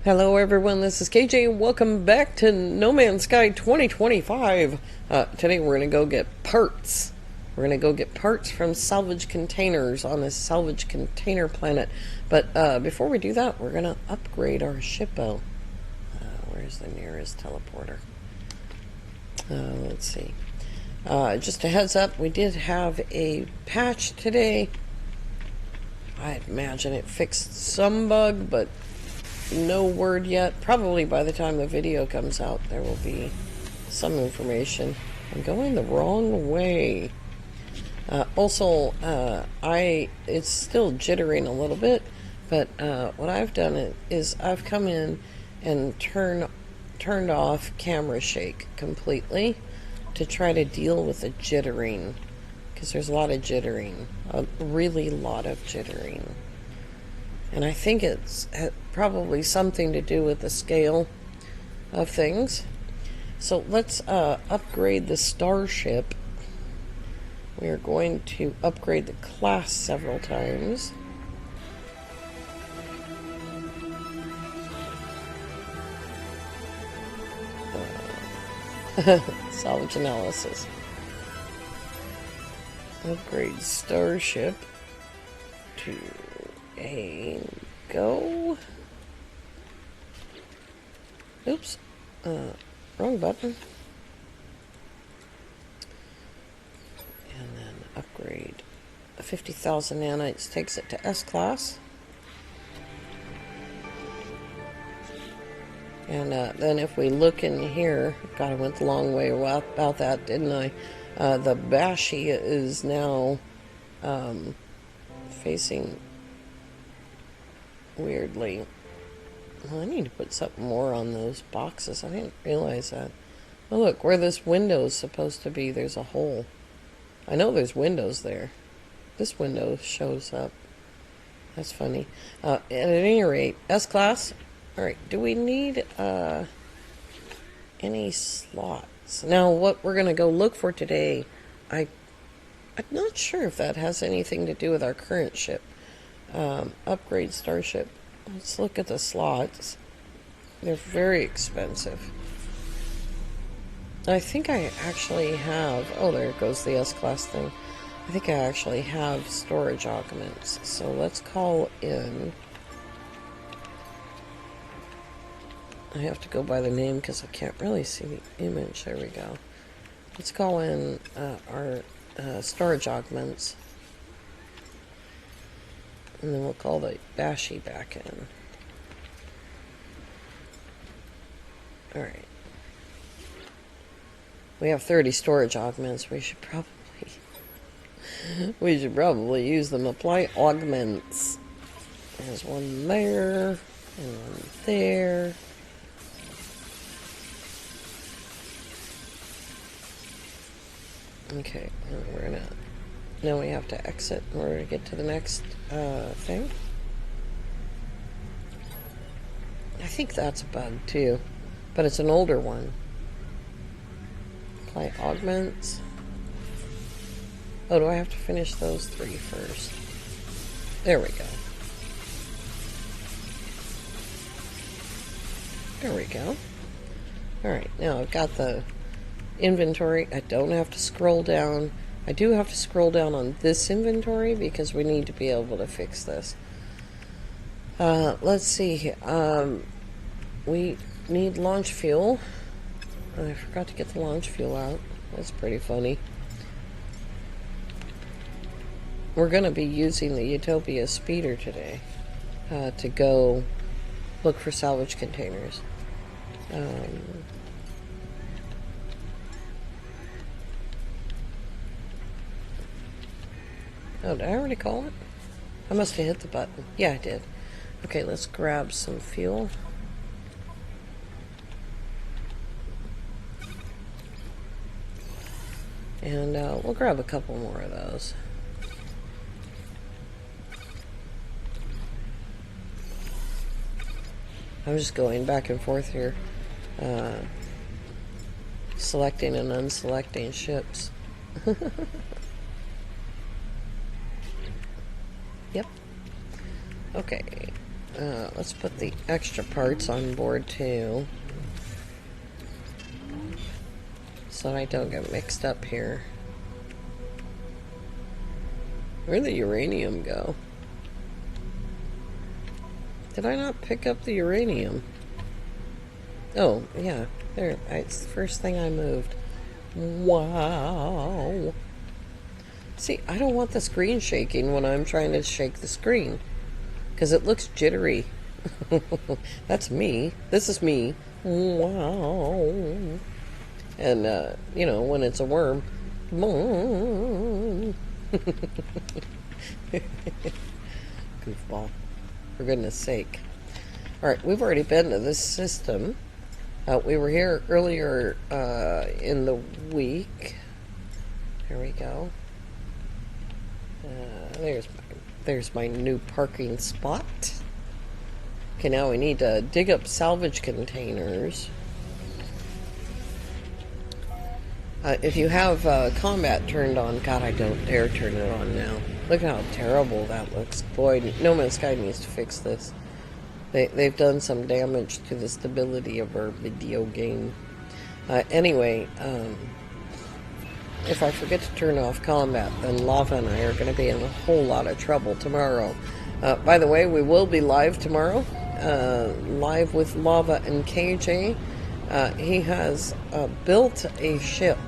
Hello everyone, this is KJ. Welcome back to No Man's Sky 2025. Today we're going to go get parts. We're going to go get parts from salvage containers on this salvage container planet. But before we do that, we're going to upgrade our shippo. Where's the nearest teleporter? Let's see. Just a heads up, we did have a patch today. I imagine it fixed some bug, but no word yet. Probably by the time the video comes out, there will be some information. I'm going the wrong way. Also, it's still jittering a little bit, but what I've done is I've come in and turned off camera shake completely to try to deal with the jittering, because there's a lot of jittering, a really lot of jittering. And I think it's probably something to do with the scale of things. So let's upgrade the starship. We are going to upgrade the class several times. Salvage analysis. Upgrade starship to a go. Oops. Wrong button. And then upgrade. 50,000 nanites takes it to S class. And then if we look in here, God, I went the long way about that, didn't I? The Bashi is now facing weirdly. Well, I need to put something more on those boxes. I didn't realize that. Oh, look, where this window is supposed to be, there's a hole. I know there's windows there. This window shows up. That's funny. At any rate, S-Class. Alright, do we need any slots? Now, what we're going to go look for today, I'm not sure if that has anything to do with our current ship. Upgrade starship. Let's look at the slots. They're very expensive. I think I actually have... Oh, there goes the S-Class thing. I think I actually have storage augments. So let's call in... I have to go by the name because I can't really see the image. There we go. Let's call in our storage augments. And then we'll call the Bashi back in. Alright. We have 30 storage augments. We should probably use them. Apply augments. There's one there. And one there. Okay, and we're gonna... Now we have to exit in order to get to the next thing. I think that's a bug too, but it's an older one. Apply augments. Oh, do I have to finish those 3 first? There we go. There we go. Alright, now I've got the inventory. I don't have to scroll down. I do have to scroll down on this inventory because we need to be able to fix this. Let's see. We need launch fuel. I forgot to get the launch fuel out. That's pretty funny. We're going to be using the Utopia speeder today to go look for salvage containers. Oh, did I already call it? I must have hit the button. Yeah, I did. Okay, let's grab some fuel. And we'll grab a couple more of those. I'm just going back and forth here. Selecting and unselecting ships. Yep. Okay. let's put the extra parts on board too, so I don't get mixed up here. Where'd the uranium go? Did I not pick up the uranium? Oh, yeah. There. It's the first thing I moved. Wow. See, I don't want the screen shaking when I'm trying to shake the screen, because it looks jittery. That's me. This is me. Wow. And, you know, when it's a worm. Goofball. For goodness sake. Alright, we've already been to this system. We were here earlier in the week. There we go. There's my new parking spot. Okay, now we need to dig up salvage containers. If you have combat turned on, God, I don't dare turn it on now. Look how terrible that looks. Boy, No Man's Sky needs to fix this. They've done some damage to the stability of our video game. Anyway, if I forget to turn off combat, then Lava and I are going to be in a whole lot of trouble tomorrow. By the way, we will be live tomorrow. Live with Lava and KJ. He has built a ship,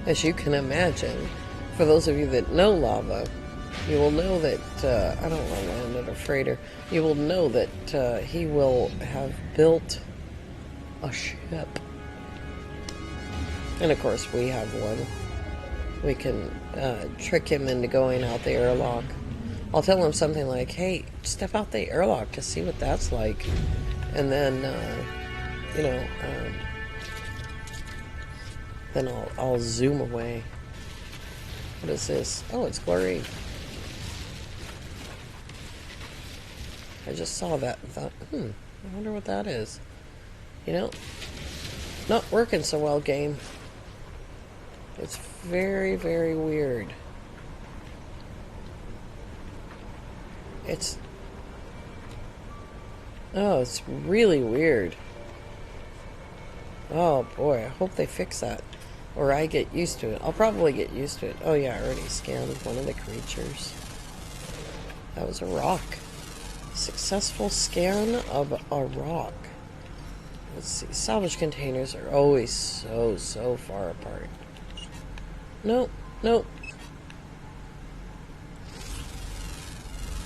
as you can imagine. For those of you that know Lava, you will know that, I don't want to land at a freighter, you will know that he will have built a ship. And of course we have one. We can trick him into going out the airlock. I'll tell him something like, hey, step out the airlock to see what that's like. And then, you know, then I'll zoom away. What is this? Oh, it's chlorine. I just saw that and thought, I wonder what that is. You know, not working so well, game. It's very, very weird. It's really weird. Oh boy, I hope they fix that. Or I get used to it. I'll probably get used to it. Oh yeah, I already scanned one of the creatures. That was a rock. Successful scan of a rock. Let's see. Salvage containers are always so far apart. Nope, nope.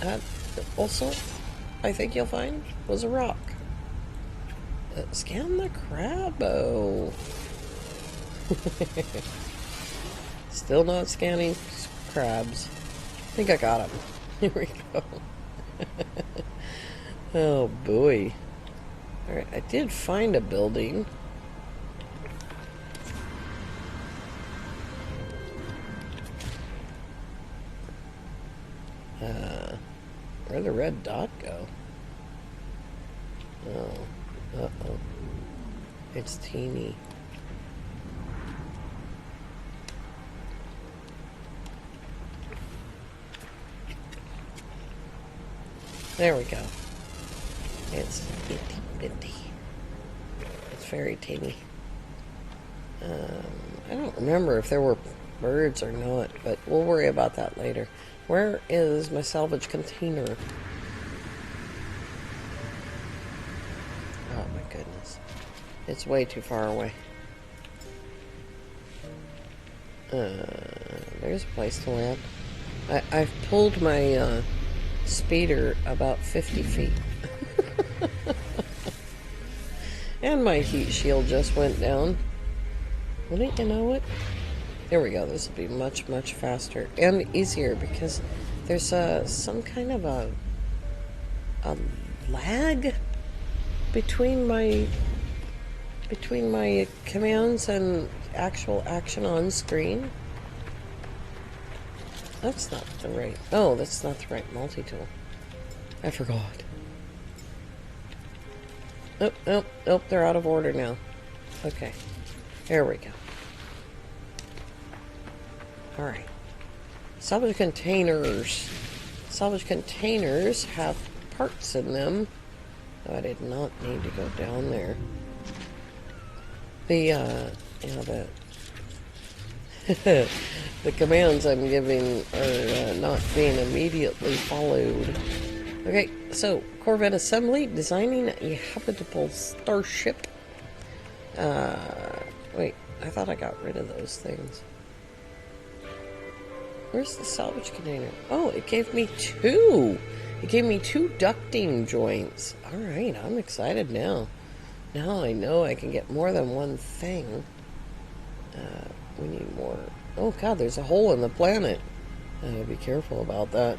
That also, I think you'll find, was a rock. Scan the crabbo. Still not scanning crabs. I think I got him. Here we go. Oh boy. Alright, I did find a building. Where'd the red dot go? Oh. Uh-oh. It's teeny. There we go. It's itty bitty. It's very teeny. I don't remember if there were birds or not, but we'll worry about that later. Where is my salvage container? Oh my goodness. It's way too far away. There's a place to land. I've pulled my speeder about 50 feet. And my heat shield just went down. Wouldn't you know it? There we go. This will be much, much faster and easier because there's some kind of a lag between my commands and actual action on screen. That's not the right... Oh, that's not the right multi-tool. I forgot. Nope, nope, nope, they're out of order now. Okay. There we go. Alright. Salvage containers. Salvage containers have parts in them. I did not need to go down there. The, the commands I'm giving are not being immediately followed. Okay, so Corvette assembly, designing a habitable starship. Wait, I thought I got rid of those things. Where's the salvage container? Oh, it gave me two. It gave me two ducting joints. All right, I'm excited now. Now I know I can get more than one thing. We need more. Oh God, there's a hole in the planet. Be careful about that.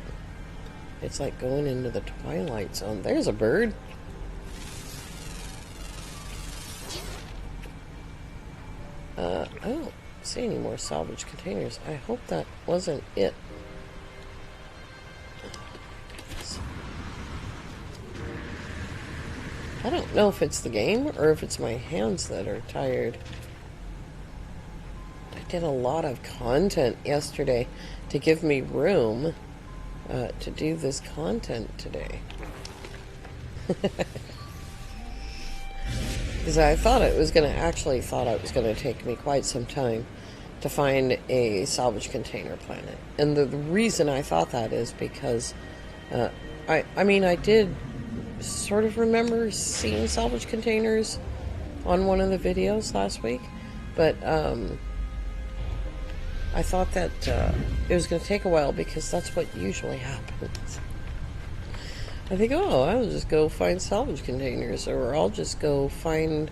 It's like going into the Twilight Zone. There's a bird. I don't see any more salvage containers. I hope that wasn't it. I don't know if it's the game or if it's my hands that are tired. I did a lot of content yesterday to give me room to do this content today. Because I thought it was going to take me quite some time to find a salvage container planet. And the reason I thought that is because I mean, I did sort of remember seeing salvage containers on one of the videos last week, but I thought that it was going to take a while because that's what usually happens. I think, oh, I'll just go find salvage containers, or I'll just go find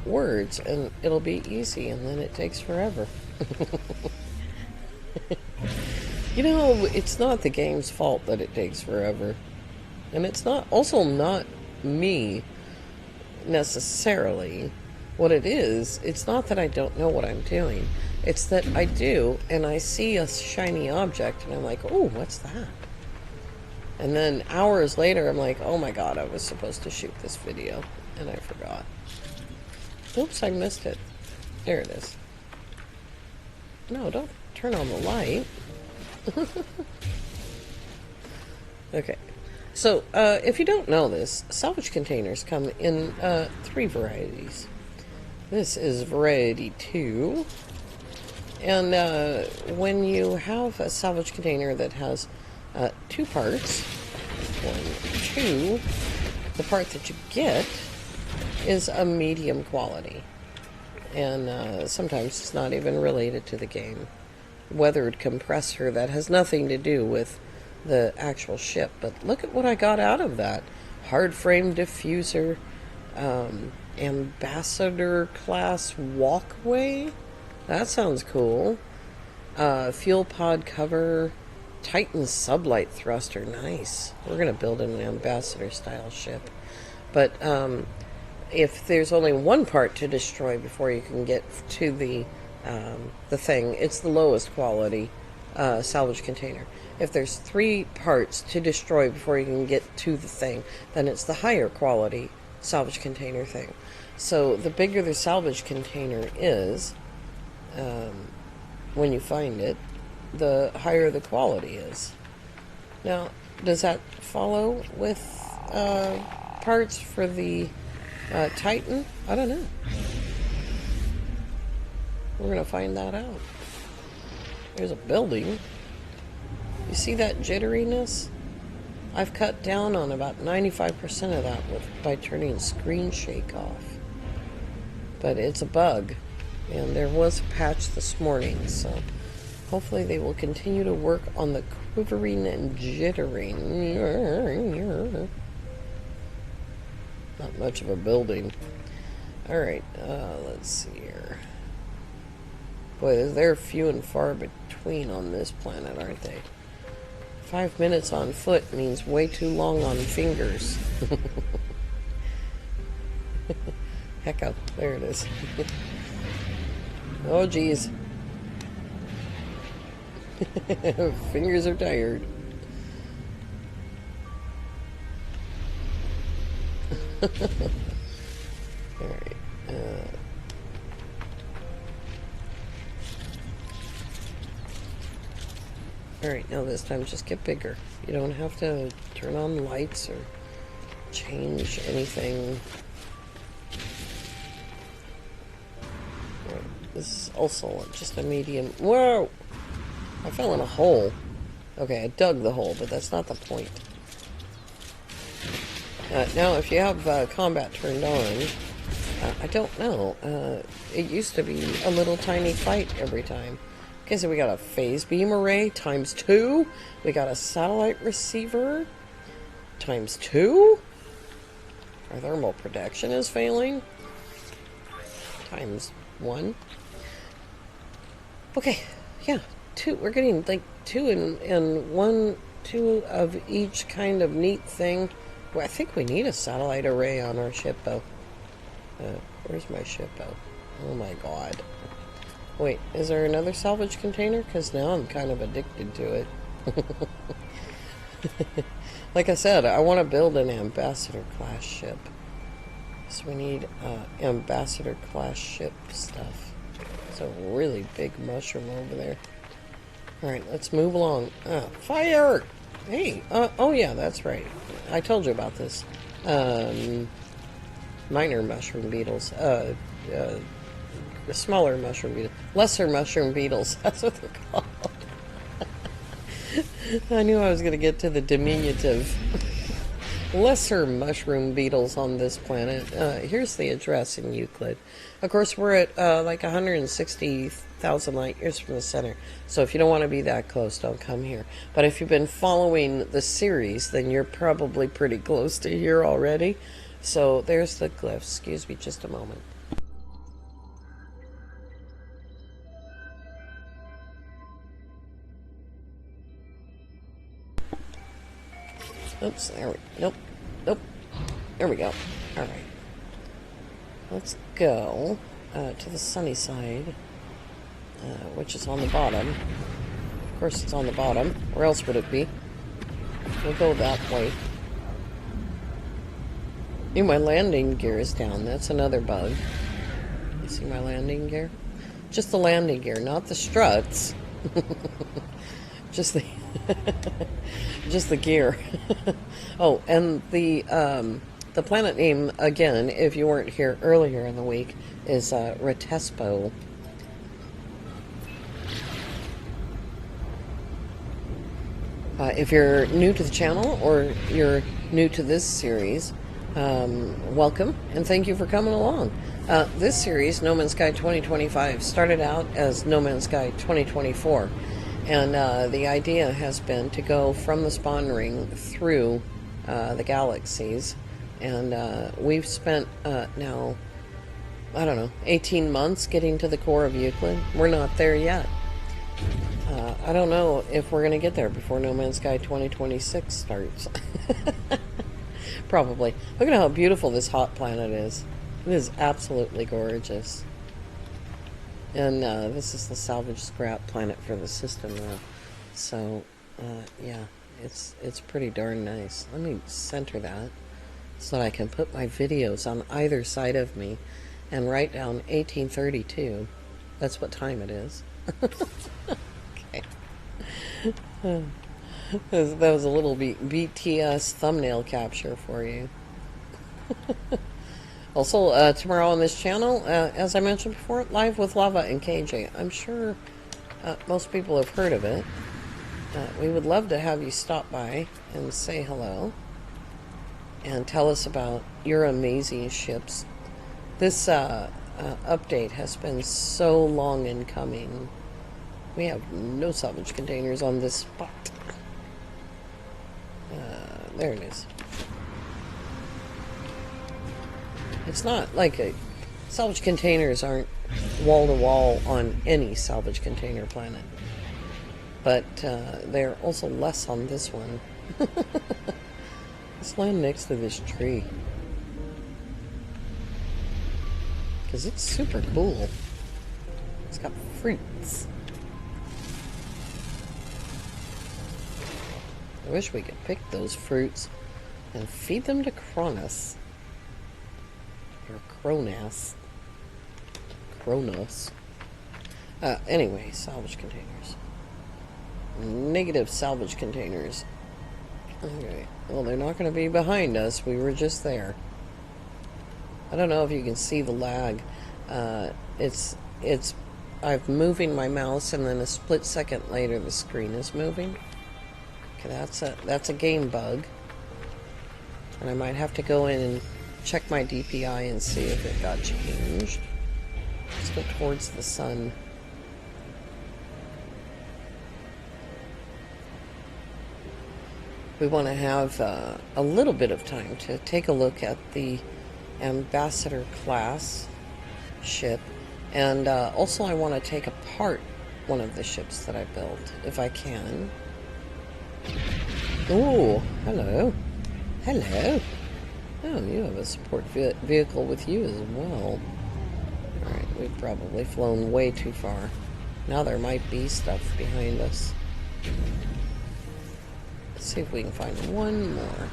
words, and it'll be easy, and then it takes forever. You know, it's not the game's fault that it takes forever. And it's also not me, necessarily. What it is, it's not that I don't know what I'm doing. It's that I do, and I see a shiny object, and I'm like, oh, what's that? And then hours later, I'm like, oh my God, I was supposed to shoot this video, and I forgot. Oops, I missed it. There it is. No, don't turn on the light. Okay. So, if you don't know this, salvage containers come in 3 varieties. This is variety 2. And when you have a salvage container that has 2 parts, 1, 2, the part that you get is a medium quality. And sometimes it's not even related to the game. Weathered compressor that has nothing to do with the actual ship. But look at what I got out of that. Hard frame diffuser, ambassador class walkway. That sounds cool. Fuel pod cover, Titan sublight thruster. Nice. We're going to build an ambassador style ship. But if there's only one part to destroy before you can get to the thing, it's the lowest quality salvage container. If there's 3 parts to destroy before you can get to the thing, then it's the higher quality salvage container thing. So the bigger the salvage container is, when you find it, the higher the quality is. Now, does that follow with parts for the Titan? I don't know. We're going to find that out. There's a building. You see that jitteriness? I've cut down on about 95% of that by turning screen shake off. But it's a bug. And there was a patch this morning, so hopefully they will continue to work on the quivering and jittering. Not much of a building. Alright, let's see here. Boy, they're few and far between on this planet, aren't they? 5 minutes on foot means way too long on fingers. Heck up, there it is. Oh, geez. Fingers are tired. Alright. Alright, now this time just get bigger. You don't have to turn on the lights or change anything. This is also just a medium. Whoa! I fell in a hole. Okay, I dug the hole, but that's not the point. Now, if you have combat turned on, I don't know. It used to be a little tiny fight every time. Okay, so we got a phase beam array ×2. We got a satellite receiver ×2. Our thermal protection is failing ×1. Okay, yeah, 2. We're getting like 2 in 1, 2 of each kind of neat thing. Well, I think we need a satellite array on our ship, though. Where's my ship, though? Oh my god. Wait, is there another salvage container? Because now I'm kind of addicted to it. Like I said, I want to build an ambassador-class ship. So we need ambassador-class ship stuff. It's a really big mushroom over there. Alright, let's move along. Fire! Hey, oh yeah, that's right. I told you about this. Minor mushroom beetles. Smaller mushroom beetles. Lesser mushroom beetles. That's what they're called. I knew I was going to get to the diminutive. Lesser mushroom beetles on this planet. Here's the address in Euclid. Of course, we're at like 160,000 light years from the center. So if you don't want to be that close, don't come here. But if you've been following the series, then you're probably pretty close to here already. So there's the glyphs. Excuse me just a moment. Oops, there we nope. There we go. Alright. Let's go to the sunny side, which is on the bottom. Of course it's on the bottom. Where else would it be? We'll go that way. Ooh, my landing gear is down. That's another bug. You see my landing gear? Just the landing gear, not the struts. Just the just the gear. Oh, and the planet name, again, if you weren't here earlier in the week, is Retespo. If you're new to the channel or you're new to this series, welcome and thank you for coming along. This series, No Man's Sky 2025, started out as No Man's Sky 2024. And the idea has been to go from the spawn ring through the galaxies. And we've spent now, I don't know, 18 months getting to the core of Euclid. We're not there yet. I don't know if we're going to get there before No Man's Sky 2026 starts. Probably. Look at how beautiful this hot planet is. It is absolutely gorgeous. And this is the salvage scrap planet for the system now. So, yeah, it's pretty darn nice. Let me center that so that I can put my videos on either side of me and write down 1832. That's what time it is. Okay. That was a little BTS thumbnail capture for you. Also, tomorrow on this channel, as I mentioned before, Live with Lava and KJ. I'm sure most people have heard of it. We would love to have you stop by and say hello and tell us about your amazing ships. This update has been so long in coming. We have no salvage containers on this spot. There it is. It's not like salvage containers aren't wall-to-wall on any salvage container planet. But they're also less on this one. Let's land next to this tree. Because it's super cool. It's got fruits. I wish we could pick those fruits and feed them to Cronus. Or Kronos. Anyway, salvage containers. Negative salvage containers. Okay. Well, they're not going to be behind us. We were just there. I don't know if you can see the lag. It's I'm moving my mouse, and then a split second later, the screen is moving. Okay, that's a game bug, and I might have to go in and check my DPI and see if it got changed. Let's go towards the sun. We want to have a little bit of time to take a look at the Ambassador class ship, and also I want to take apart one of the ships that I built, if I can. Oh, hello. Hello. Oh, you have a support vehicle with you as well. Alright, we've probably flown way too far. Now there might be stuff behind us. Let's see if we can find one more.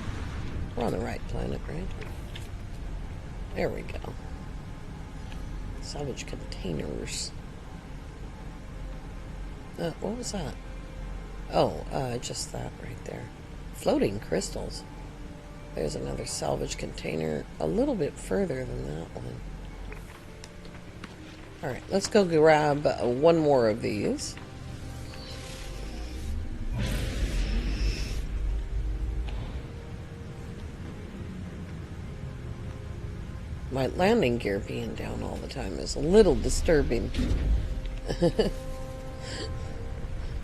We're on the right planet, right? There we go. Salvage containers. What was that? Oh, just that right there. Floating crystals. There's another salvage container a little bit further than that one. Alright, let's go grab one more of these. My landing gear being down all the time is a little disturbing.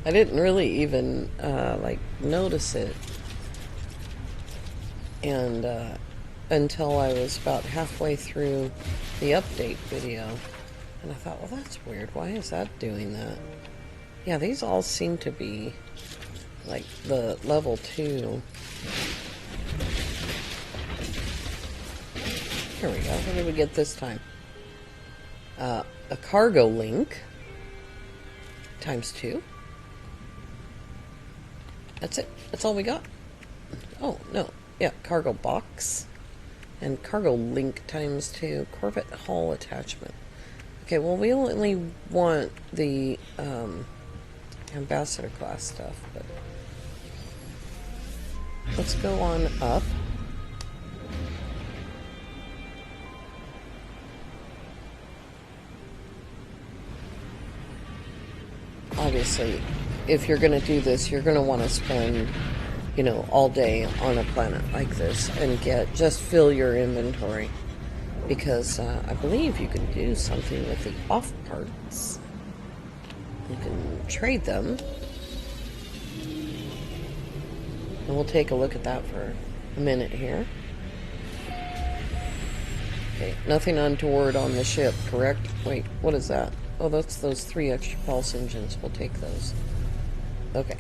I didn't really even like notice it, and until I was about halfway through the update video, and I thought, well, that's weird. Why is that doing that? Yeah, these all seem to be like the level 2. Here we go. What did we get this time? A cargo link ×2. That's it. That's all we got. Oh, no. Yeah, cargo box and cargo link ×2. Corvette hull attachment. Okay, well, we only want the Ambassador class stuff, but let's go on up. Obviously, if you're going to do this, you're going to want to spend, you know, all day on a planet like this and just fill your inventory. Because I believe you can do something with the off parts. You can trade them. And we'll take a look at that for a minute here. Okay, nothing untoward on the ship, correct? Wait, what is that? Oh, that's those 3 extra pulse engines. We'll take those. Okay.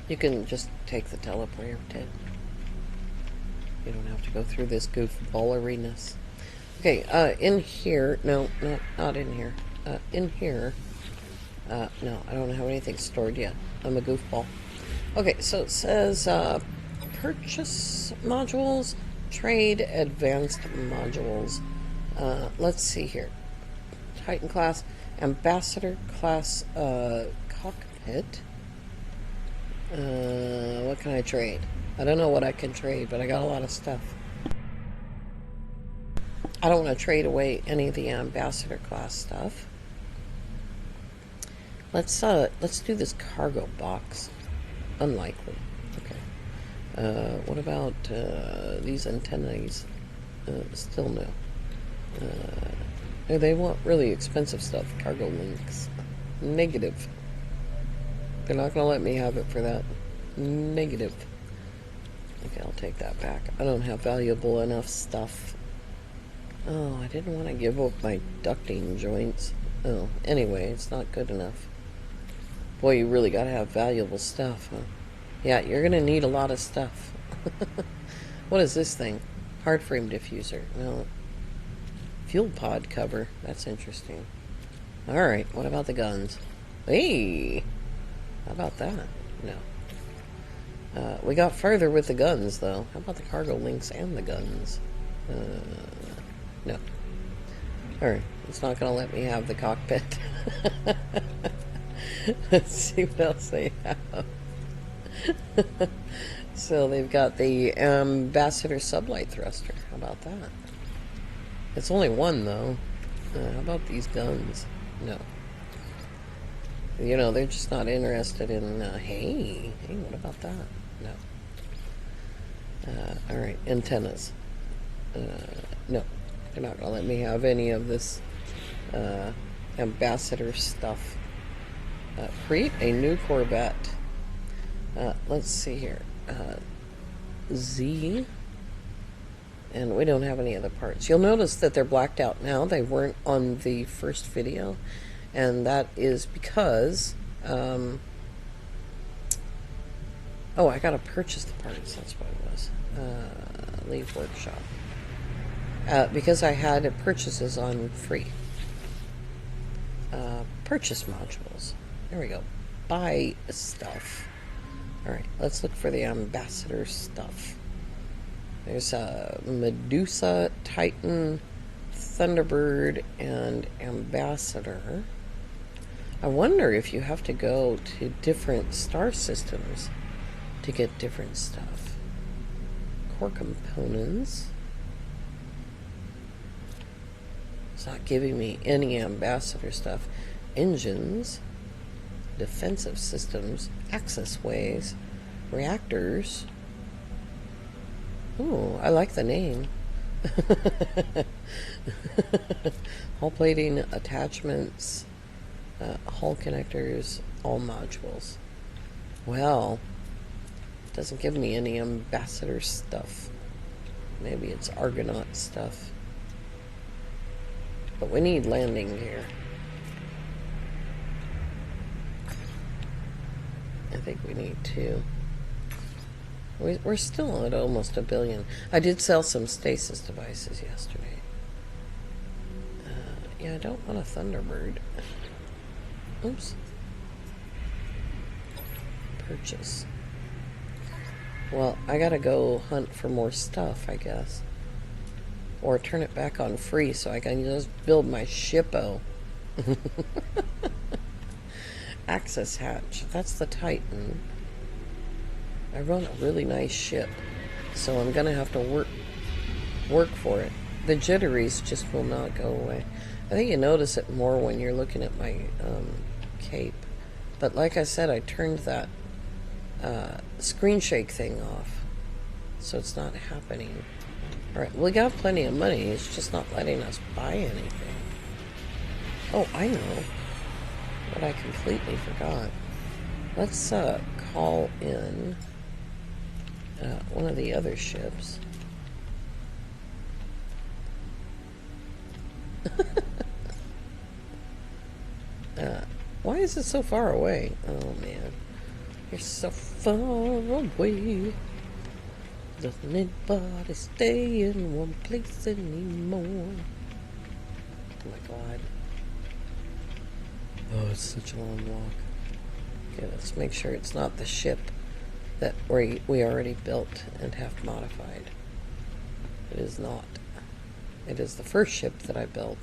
You can just take the teleporter, Ted. You don't have to go through this goofballiness. Okay, in here... No, not in here. In here... no, I don't have anything stored yet. I'm a goofball. Okay, so it says, purchase modules... Trade advanced modules. Let's see here. Titan class, Ambassador class cockpit. What can I trade? I don't know what I can trade, but I got a lot of stuff. I don't want to trade away any of the Ambassador class stuff. Let's do this cargo box. Unlikely. Okay. What about these antennas? Still no. They want really expensive stuff. Cargo links. Negative. They're not going to let me have it for that. Negative. Okay, I'll take that back. I don't have valuable enough stuff. Oh, I didn't want to give up my ducting joints. Oh, anyway, it's not good enough. Boy, you really got to have valuable stuff, huh? Yeah, you're going to need a lot of stuff. What is this thing? Hard frame diffuser. No. Fuel pod cover. That's interesting. Alright, what about the guns? Hey! How about that? No. We got further with the guns, though. How about the cargo links and the guns? No. Alright, it's not going to let me have the cockpit. Let's see what else they have. So they've got the Ambassador Sublight Thruster. How about that? It's only one, though. How about these guns? No. You know, they're just not interested in, hey, what about that? No. Alright, antennas. No. They're not going to let me have any of this Ambassador stuff. Create a new Corvette. Let's see here. Z. And we don't have any other parts. You'll notice that they're blacked out now. They weren't on the first video. And that is because... oh, I gotta purchase the parts. That's what it was. Leave workshop. Because I had purchases on free. Purchase modules. There we go. Buy stuff. Alright, let's look for the Ambassador stuff. There's Medusa, Titan, Thunderbird, and Ambassador. I wonder if you have to go to different star systems to get different stuff. Core components. It's not giving me any Ambassador stuff. Engines. Defensive systems. Access ways. Reactors. Ooh, I like the name. Hull plating, attachments, hull connectors, all modules. Well, it doesn't give me any Ambassador stuff. Maybe it's Argonaut stuff. But we need landing gear. I think we need two. We're still at almost 1 billion. I did sell some stasis devices yesterday. Yeah, I don't want a Thunderbird. Oops. Purchase. Well, I gotta go hunt for more stuff, I guess. Or turn it back on free so I can just build my shippo. Access hatch. That's the Titan. I run a really nice ship, so I'm gonna have to work for it. The jitteries just will not go away. I think you notice it more when you're looking at my cape. But like I said, I turned that screen shake thing off, so it's not happening. Alright, we got plenty of money, it's just not letting us buy anything. Oh, I know. But I completely forgot. Let's call in one of the other ships. Why is it so far away? Oh man, you're so far away. Doesn't anybody stay in one place anymore? Oh my god. Oh, it's such a long walk. Okay, let's make sure it's not the ship that we already built and have modified. It is not. It is the first ship that I built.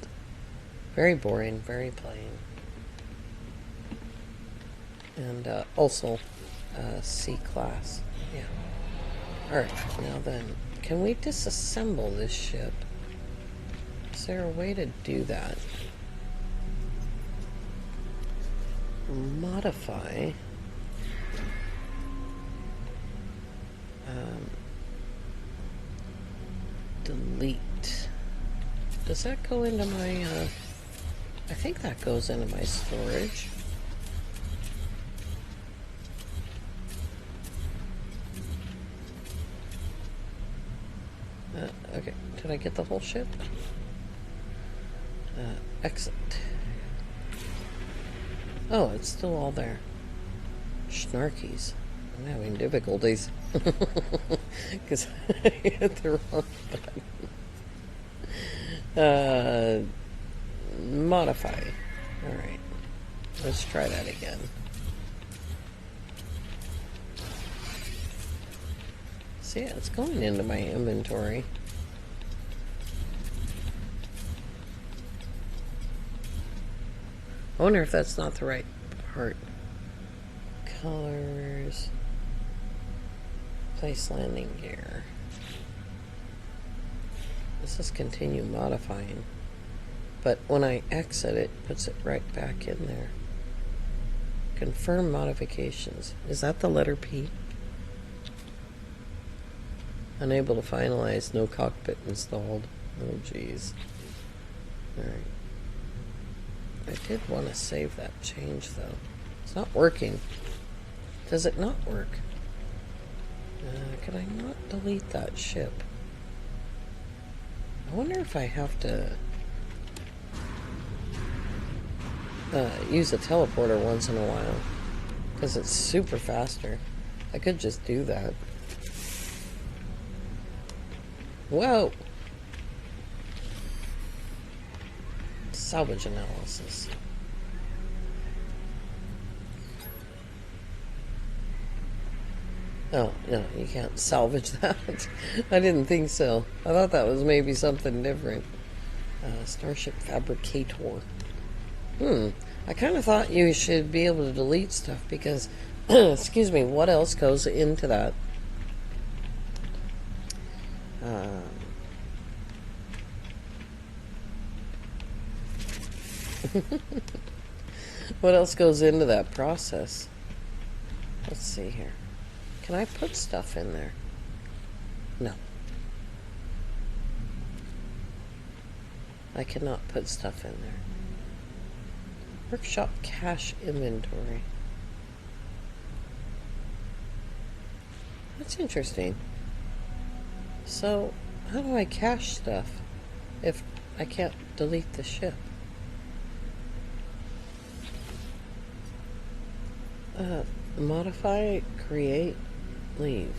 Very boring, very plain. And also C-class. Yeah. Alright, now then, can we disassemble this ship? Is there a way to do that? Modify. Delete. Does that go into my, I think that goes into my storage. Okay, did I get the whole ship? Exit. Oh, it's still all there. Snarkies. I'm having difficulties. Because I hit the wrong button. Modify. Alright. Let's try that again. See, it's going into my inventory. I wonder if that's not the right part. colors. Place landing gear. This is continue modifying. But when I exit, it puts it right back in there. Confirm modifications. Is that the letter P? Unable to finalize. No cockpit installed. Oh, jeez. Alright. I did want to save that change, though. It's not working. Does it not work? Can I not delete that ship? I wonder if I have to use a teleporter once in a while, because it's super faster. I could just do that. Whoa! Salvage analysis. Oh, no, you can't salvage that. I didn't think so. I thought that was maybe something different. Starship Fabricator. I kind of thought you should be able to delete stuff because, excuse me, what else goes into that? What else goes into that process? Let's see here. Can I put stuff in there? No. I cannot put stuff in there. Workshop cache inventory. That's interesting. So, how do I cache stuff if I can't delete the ship? Modify, create, leave.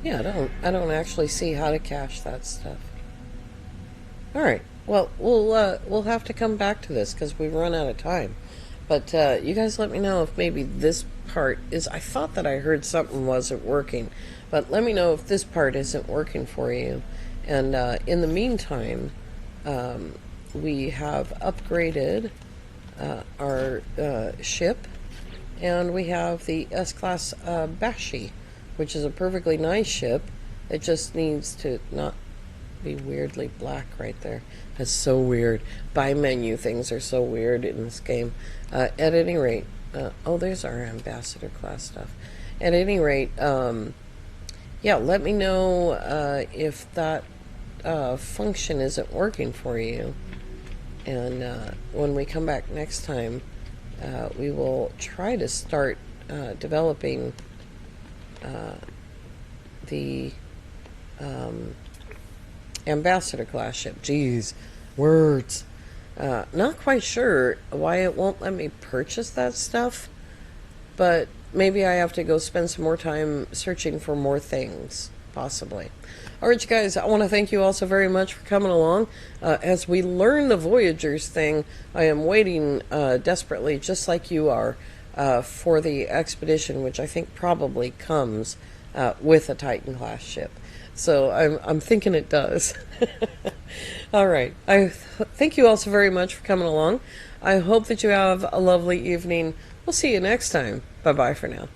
Yeah, I don't actually see how to cache that stuff. All right. Well, we'll have to come back to this because we've run out of time. But you guys let me know if maybe this part is... I thought that I heard something wasn't working. But let me know if this part isn't working for you. And in the meantime, we have upgraded our ship. And we have the S-Class Bashi, which is a perfectly nice ship. It just needs to not be weirdly black right there. That's so weird. By menu things are so weird in this game. At any rate, oh, there's our ambassador class stuff. At any rate, yeah, let me know if that function isn't working for you. And when we come back next time, we will try to start developing the ambassador class ship. Jeez, words. Not quite sure why it won't let me purchase that stuff, but maybe I have to go spend some more time searching for more things, possibly. Alright, you guys, I want to thank you all so very much for coming along. As we learn the Voyagers thing, I am waiting desperately, just like you are, for the expedition, which I think probably comes with a Titan class ship. So I'm thinking it does. All right. I thank you all so very much for coming along. I hope that you have a lovely evening. We'll see you next time. Bye-bye for now.